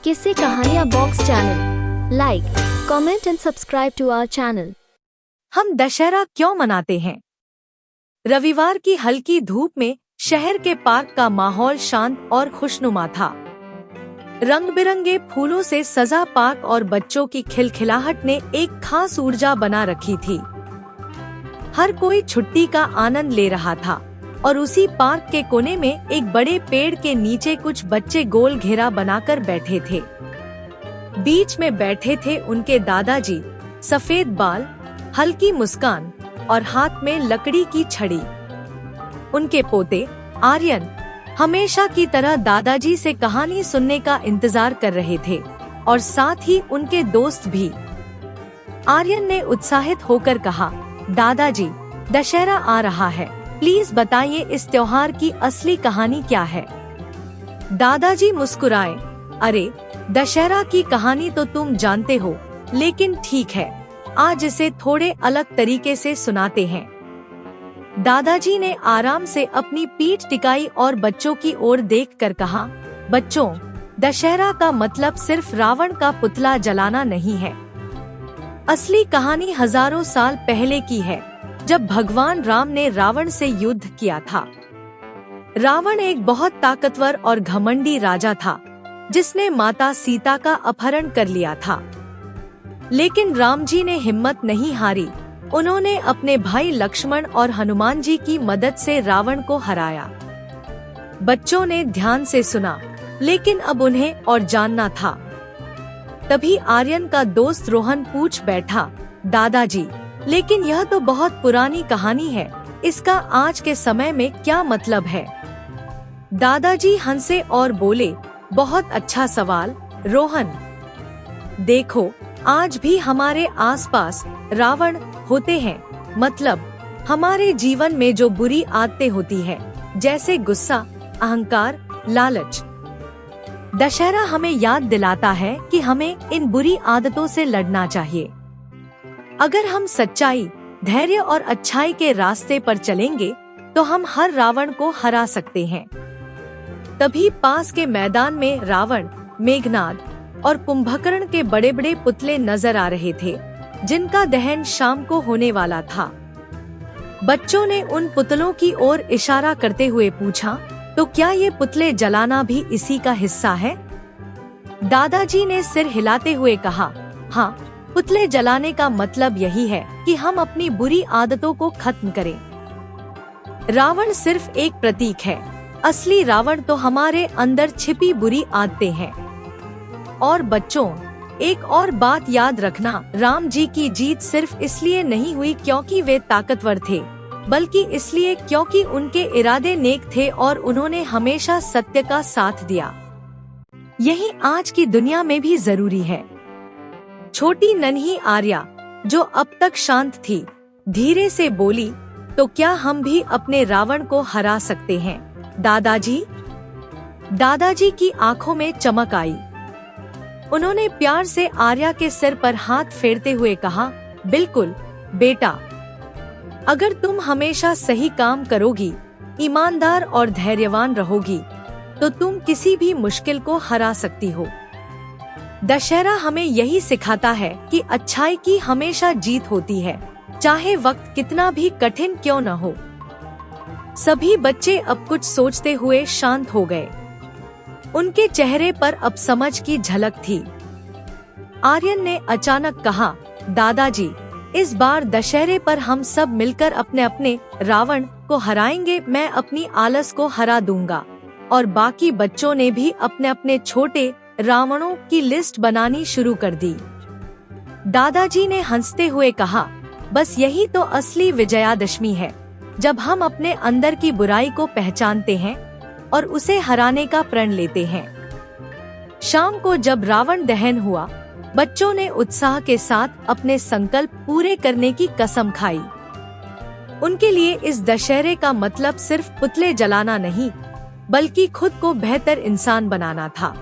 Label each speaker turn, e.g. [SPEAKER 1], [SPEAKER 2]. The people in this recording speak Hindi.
[SPEAKER 1] किस्से कहानियाँ box channel like, comment and subscribe to our channel.
[SPEAKER 2] हम दशहरा क्यों मनाते हैं? रविवार की हल्की धूप में शहर के पार्क का माहौल शांत और खुशनुमा था। रंग बिरंगे फूलों से सजा पार्क और बच्चों की खिलखिलाहट ने एक खास ऊर्जा बना रखी थी। हर कोई छुट्टी का आनंद ले रहा था और उसी पार्क के कोने में एक बड़े पेड़ के नीचे कुछ बच्चे गोल घेरा बनाकर बैठे थे। बीच में बैठे थे उनके दादाजी, सफेद बाल, हल्की मुस्कान और हाथ में लकड़ी की छड़ी। उनके पोते आर्यन हमेशा की तरह दादाजी से कहानी सुनने का इंतजार कर रहे थे और साथ ही उनके दोस्त भी। आर्यन ने उत्साहित होकर कहा, दादाजी, दशहरा आ रहा है, प्लीज बताइए इस त्योहार की असली कहानी क्या है? दादाजी मुस्कुराए, अरे दशहरा की कहानी तो तुम जानते हो, लेकिन ठीक है, आज इसे थोड़े अलग तरीके से सुनाते हैं। दादाजी ने आराम से अपनी पीठ टिकाई और बच्चों की ओर देखकर कहा, बच्चों, दशहरा का मतलब सिर्फ रावण का पुतला जलाना नहीं है। असली कहानी हजारों साल पहले की है, जब भगवान राम ने रावण से युद्ध किया था। रावण एक बहुत ताकतवर और घमंडी राजा था, जिसने माता सीता का अपहरण कर लिया था। लेकिन राम जी ने हिम्मत नहीं हारी। उन्होंने अपने भाई लक्ष्मण और हनुमान जी की मदद से रावण को हराया। बच्चों ने ध्यान से सुना, लेकिन अब उन्हें और जानना था। तभी आर्यन का दोस्त रोहन पूछ बैठा, दादाजी, लेकिन यह तो बहुत पुरानी कहानी है, इसका आज के समय में क्या मतलब है? दादाजी हंसे और बोले, बहुत अच्छा सवाल रोहन। देखो, आज भी हमारे आसपास रावण होते हैं, मतलब हमारे जीवन में जो बुरी आदतें होती है, जैसे गुस्सा, अहंकार, लालच। दशहरा हमें याद दिलाता है कि हमें इन बुरी आदतों से लड़ना चाहिए। अगर हम सच्चाई, धैर्य और अच्छाई के रास्ते पर चलेंगे, तो हम हर रावण को हरा सकते हैं। तभी पास के मैदान में रावण, मेघनाद और कुंभकर्ण के बड़े बड़े पुतले नजर आ रहे थे, जिनका दहन शाम को होने वाला था। बच्चों ने उन पुतलों की ओर इशारा करते हुए पूछा, तो क्या ये पुतले जलाना भी इसी का हिस्सा है? दादाजी ने सिर हिलाते हुए कहा, हाँ, पुतले जलाने का मतलब यही है कि हम अपनी बुरी आदतों को खत्म करें। रावण सिर्फ एक प्रतीक है, असली रावण तो हमारे अंदर छिपी बुरी आदतें हैं। और बच्चों, एक और बात याद रखना, राम जी की जीत सिर्फ इसलिए नहीं हुई क्योंकि वे ताकतवर थे, बल्कि इसलिए क्योंकि उनके इरादे नेक थे और उन्होंने हमेशा सत्य का साथ दिया। यही आज की दुनिया में भी जरूरी है। छोटी नन्ही आर्या, जो अब तक शांत थी, धीरे से बोली, तो क्या हम भी अपने रावण को हरा सकते हैं, दादाजी? दादाजी की आंखों में चमक आई। उन्होंने प्यार से आर्या के सिर पर हाथ फेरते हुए कहा, बिल्कुल बेटा, अगर तुम हमेशा सही काम करोगी, ईमानदार और धैर्यवान रहोगी, तो तुम किसी भी मुश्किल को हरा सकती हो। दशहरा हमें यही सिखाता है कि अच्छाई की हमेशा जीत होती है, चाहे वक्त कितना भी कठिन क्यों न हो। सभी बच्चे अब कुछ सोचते हुए शांत हो गए। उनके चेहरे पर अब समझ की झलक थी। आर्यन ने अचानक कहा, दादाजी, इस बार दशहरे पर हम सब मिलकर अपने अपने रावण को हराएंगे। मैं अपनी आलस को हरा दूंगा। और बाकी बच्चों ने भी अपने अपने छोटे रावणों की लिस्ट बनानी शुरू कर दी। दादाजी ने हंसते हुए कहा, बस यही तो असली विजयादशमी है, जब हम अपने अंदर की बुराई को पहचानते हैं और उसे हराने का प्रण लेते हैं। शाम को जब रावण दहन हुआ, बच्चों ने उत्साह के साथ अपने संकल्प पूरे करने की कसम खाई। उनके लिए इस दशहरे का मतलब सिर्फ पुतले जलाना नहीं, बल्कि खुद को बेहतर इंसान बनाना था।